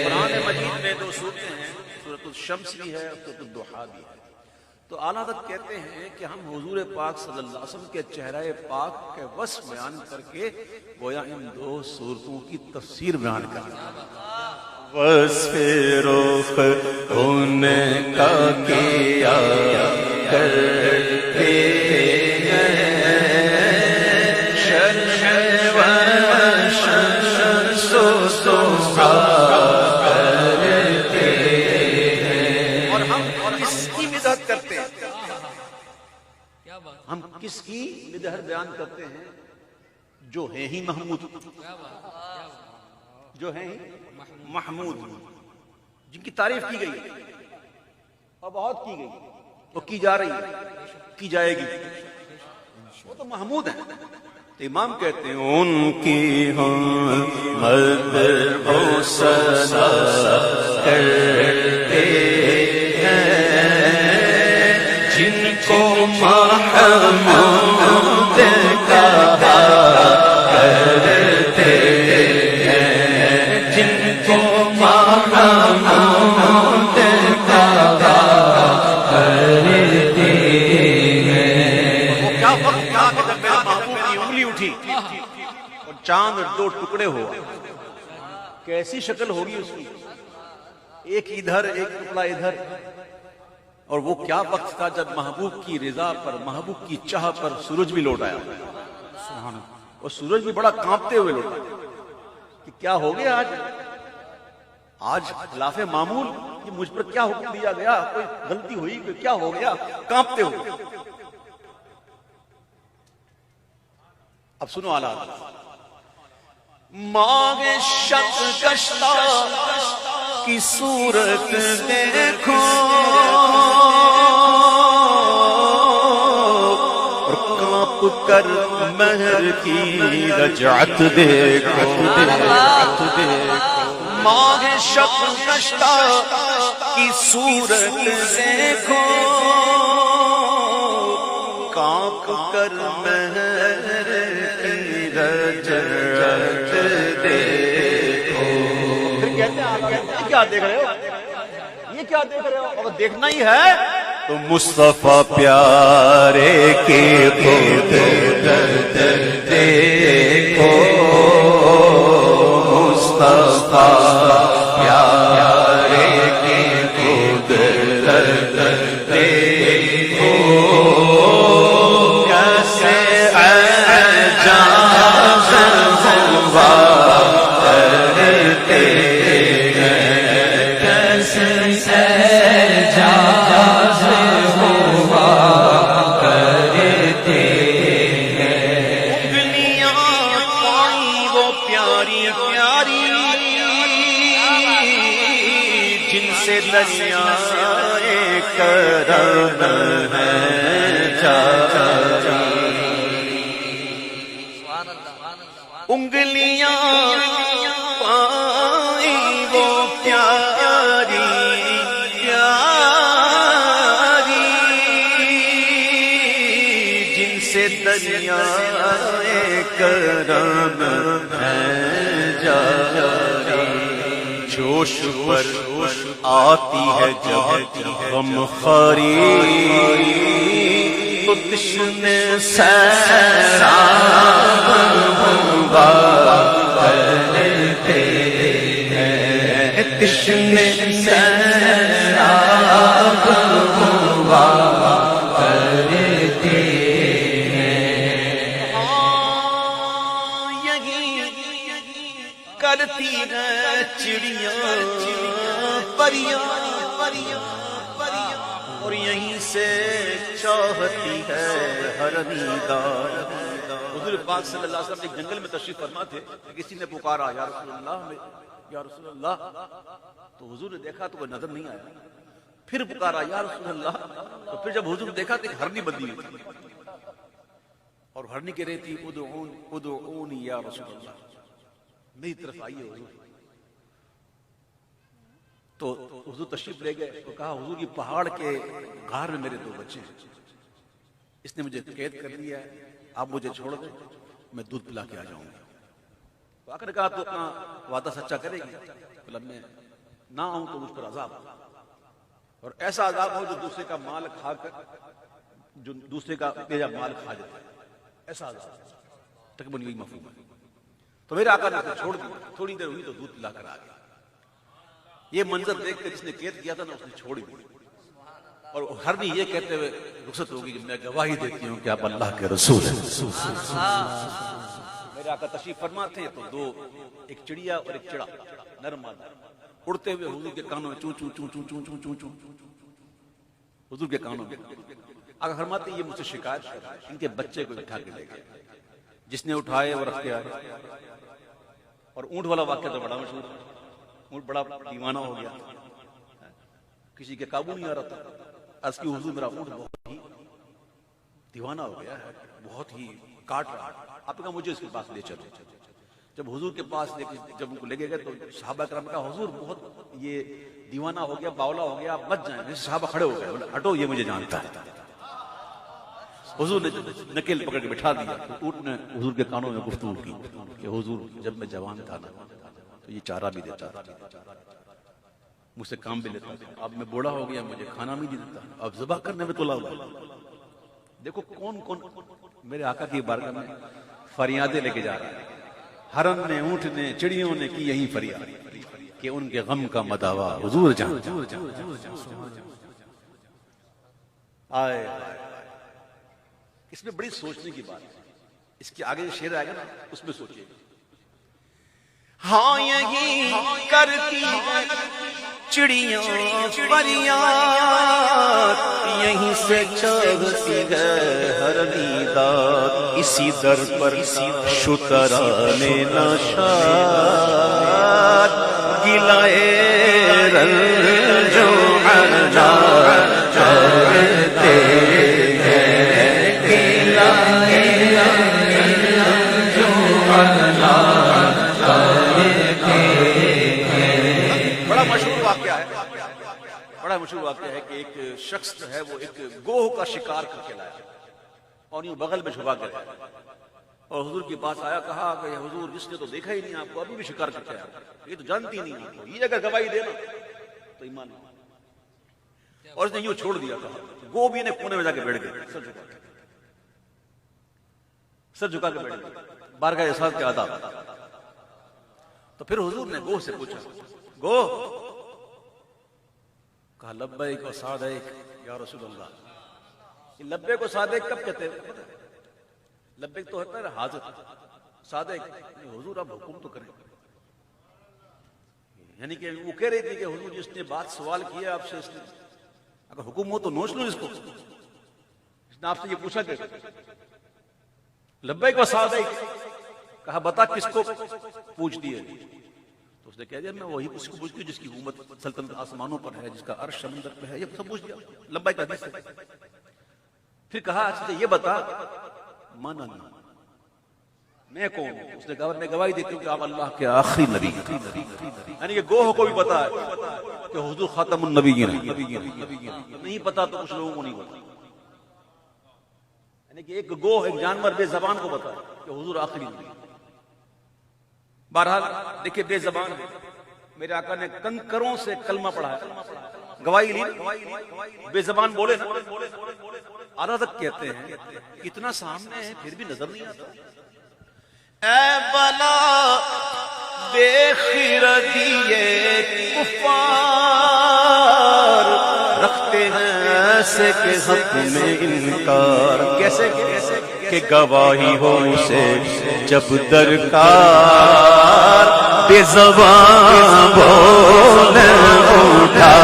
قرآن مجید میں دو سورتیں ہیں، سورۃ الشمس بھی ہے اور سورۃ الضحیٰ بھی ہے۔ تو اعلیٰ حضرت کہتے ہیں کہ ہم حضور پاک صلی اللہ علیہ وسلم کے چہرہ پاک کے وصف بیان کر کے گویا ان دو صورتوں کی تفسیر بیان کر رہے ہیں۔ وصف رخ ان کا کیا کرتے اور ہم کس کی مدحت کرتے ہیں؟ ہم کس کی مدحت بیان کرتے ہیں؟ جو ہیں ہی محمود، جو ہیں ہی محمود، جن کی تعریف کی گئی اور بہت کی گئی، وہ کی جا رہی ہے، کی جائے گی، وہ تو محمود ہیں۔ تو امام کہتے ہیں ان کی ہم مدح و ثنا کرتے ہیں جن کو محمود کہا کرتے ہیں، جن کو محمود کہا کرتے ہیں۔ وہ کیا وقت تھا کہ جب میرے محبوب کی انگلی اٹھی اور چاند دو ٹکڑے ہوا، کیسی شکل ہوگی اس کی، ایک ادھر ایک ٹکڑا ادھر۔ اور وہ کیا وقت تھا جب محبوب کی رضا پر، محبوب کی چاہ پر سورج بھی لوٹ آیا، اور سورج بھی بڑا کانپتے ہوئے لوٹا کہ کیا ہو گیا آج خلاف معمول، یہ مجھ پر کیا حکم دیا گیا، کوئی غلطی ہوئی، کوئی کیا ہو گیا، کانپتے ہوئے۔ اب سنو اعلیٰ حضرت، ماہ شب گشتہ کی صورت دیکھو اور کانپ کر مہر کی رجعت دیکھو، ماہ شب گشتہ کی صورت دیکھو، کانپ کر مہر کی رجعت دیکھو۔ پھر کہتے ہیں یہ کیا دیکھ رہے ہو، یہ کیا دیکھ رہے ہو؟ اب دیکھنا ہی ہے تو مصطفیٰ پیارے کے خود درد دیکھو، مصطفیٰ پیارے کے خود درد دیکھو، کیسے اعجاز ہوا کرتے ہیں، کیسے اعجاز ہوا کرتے ہیں۔ انگلیاں پائی وہ پیاری پیاری جن سے دریائے کرم ہے جاری، انگلیاں پائی وہ پیاری پیاری جن سے دریائے کرم ہے جاری، جوش پر آتی ہے جب غم خواری، تو تشنے سیراب ہوا کرتے ہیں، تشنے سیراب ہوا کرتے ہیں۔ یہی کرتی ہے چڑیاں پریاں اور یہیں سے چاہتی ہے ہر نیدار۔ حضور پاک صلی اللہ علیہ وسلم ایک جنگل میں تشریف فرما تھے، کسی نے پکارا یا رسول اللہ، یا رسول اللہ، تو حضور نے دیکھا تو کوئی نظر نہیں آیا، پھر پکارا یا رسول اللہ، تو پھر جب حضور نے دیکھا تو ایک ہرنی بندی ہوئی تھی، اور ہرنی کہہ رہی تھی ادعونی یا رسول اللہ، میری طرف آئیے حضور۔ تو حضور تشریف لے گئے تو کہا حضور یہ پہاڑ کے غار میں میرے 2 بچے ہیں، اس نے مجھے قید کر لیا ہے، آپ مجھے چھوڑ دیں، میں دودھ پلا کے آ جاؤں گا۔ تو آقا نے کہا تو اپنا وعدہ سچا کرے گی؟ بولا میں نہ آؤں تو مجھ پر عذاب ہو، اور ایسا عذاب ہو جو دوسرے کا مال کھا کر، جو دوسرے کا میرا مال کھا جاتا ہے، ایسا عذاب تقریباً یہی مفہوم ہے۔ تو میرے آقا نے اسے چھوڑ دیا، تھوڑی دیر ہوئی تو دودھ پلا کر آ گیا۔ یہ منظر دیکھ کر جس نے قید کیا تھا نا، اس نے چھوڑ دیا، اور ہر بھی یہ کہتے ہوئے رخصت ہوگی کہ میں گواہی دیتی ہوں کہ آپ اللہ کے رسول ہیں۔ میرے آقا تشریف فرما تھے تو دو، ایک چڑیا اور ایک چڑا، نر مادہ، اڑتے ہوئے حضور کے کانوں میں چوں چوں چوں چوں چوں چوں چوں چوں، حضور کے کانوں میں۔ آقا فرماتے یہ مجھ سے شکایت کر رہا ہے، ان کے بچے کو اٹھا کے لے گئے، جس نے اٹھائے وہ رکھ کے آئے۔ اور اونٹ والا واقعہ تو بڑا مشہور ہے، اونٹ بڑا دیوانہ ہو گیا، کسی کے قابو نہیں آ رہا تھا۔ عرض کی حضور میرا اونٹ بہت ہی دیوانہ ہو گیا ہے، بہت ہی کاٹ رہا ہے، آپ کہا مجھے اس کے پاس لے چلو۔ جب حضور کے پاس جب ان کو لے گئے تو صحابہ کرام کہا حضور بہت یہ دیوانہ ہو گیا، باولا ہو گیا، آپ بچ جائیں۔ صحابہ کھڑے ہو گئے، بولے ہٹو یہ مجھے جانتا ہے۔ حضور نے نکیل پکڑ کے بٹھا دیا، اونٹ نے حضور کے کانوں میں گفتگو کی کہ حضور جب میں جوان تھا نا تو یہ چارہ بھی دیتا تھا، مجھ سے کام بھی لیتا تھا، اب میں بوڑھا ہو گیا، مجھے کھانا بھی نہیں دیتا، اب ذبح کرنے میں تلا ہوا۔ دیکھو کون کون میرے آقا کی بارگاہ میں فریادیں لے کے جا رہا ہے۔ ہرن نے، اونٹ نے، چڑیوں نے کی یہی فریاد کہ ان کے غم کا مداوا حضور جان۔ آئے اس میں بڑی سوچنے کی بات ہے، اس کے آگے جو شعر آئے گا نا اس میں سوچیے۔ ہاں یہی کرتی چڑیاں فریاد، یہیں سے چاہتی ہے ہر نیداد، اسی در پر شتران نشاد، گلائے رنج و عنا کرتے ہیں، گلائے رنج و عنا بڑا مشہور واقعہ ہے کہ ایک شخص جو ہے وہ ایک گوہ کا شکار کر کے لایا اور یوں بغل میں چھپا کر اور حضور کے پاس آیا، کہا کہ حضور جس نے تو دیکھا ہی نہیں آپ کو، ابھی بھی شکار کرتے ہیں، یہ تو جانتی نہیں آپ کو، یہ اگر گواہی دینا تو ایمان نہیں۔ اور اس نے یوں چھوڑ دیا، کہا گو بھی نے کونے میں جا کے بیٹھ گئے، سر جھکا کے بیٹھ گئے، بارگاہ احساس کے آداب۔ تو پھر حضور نے گوہ سے پوچھا، گو، کہا لبیک و سعدیک یا رسول اللہ۔ یہ لبیک و سعدیک کب کہتے ہیں؟ لبیک تو ہوتا ہے حاضر، سعدیک حضور آپ حکم تو کریں، یعنی کہ وہ کہہ رہی تھی کہ حضور جس نے بات سوال کیا آپ سے، اس نے اگر حکم ہو تو نوچ لو اس کو، اس نے آپ سے یہ پوچھا کہ لبیک و سعدیک، کہا بتا کس کو پوچھ دیے؟ تو اس نے کہہ دیا میں وہی اس کو پوچھتی ہوں جس کی حکومت سلطنت آسمانوں پر ہے، جس کا عرش سمندر پہ ہے، یہ سب پوچھ دیا، لبیک حدیث ہے۔ پھر کہا اچھا یہ بتا من انا، میں کون ہوں؟ اس نے کہا میں گواہی دیتی ہوں کہ آپ اللہ کے آخری نبی ہیں، یعنی کہ گوہ کو بھی پتا ہے کہ حضور خاتم النبیین ہیں، نہیں پتا تو کچھ لوگوں کو نہیں پتا، یعنی کہ ایک گوہ، ایک جانور بے زبان کو پتا ہے کہ حضور آخری نبی۔ بہرحال دیکھیں بے زبان ہے، میرے آقا نے کنکروں سے کلمہ پڑھا ہے، گواہی لی، بے زبان بولے نا۔ عرض کہتے ہیں اتنا سامنے ہے پھر بھی نظر نہیں آتا۔ اے بلا بے خردیے کفار، رکھتے ہیں ایسے کہ حق میں انکار، کیسے کہ گواہی ہو اسے جب درکار، بے زبان بولے اٹھا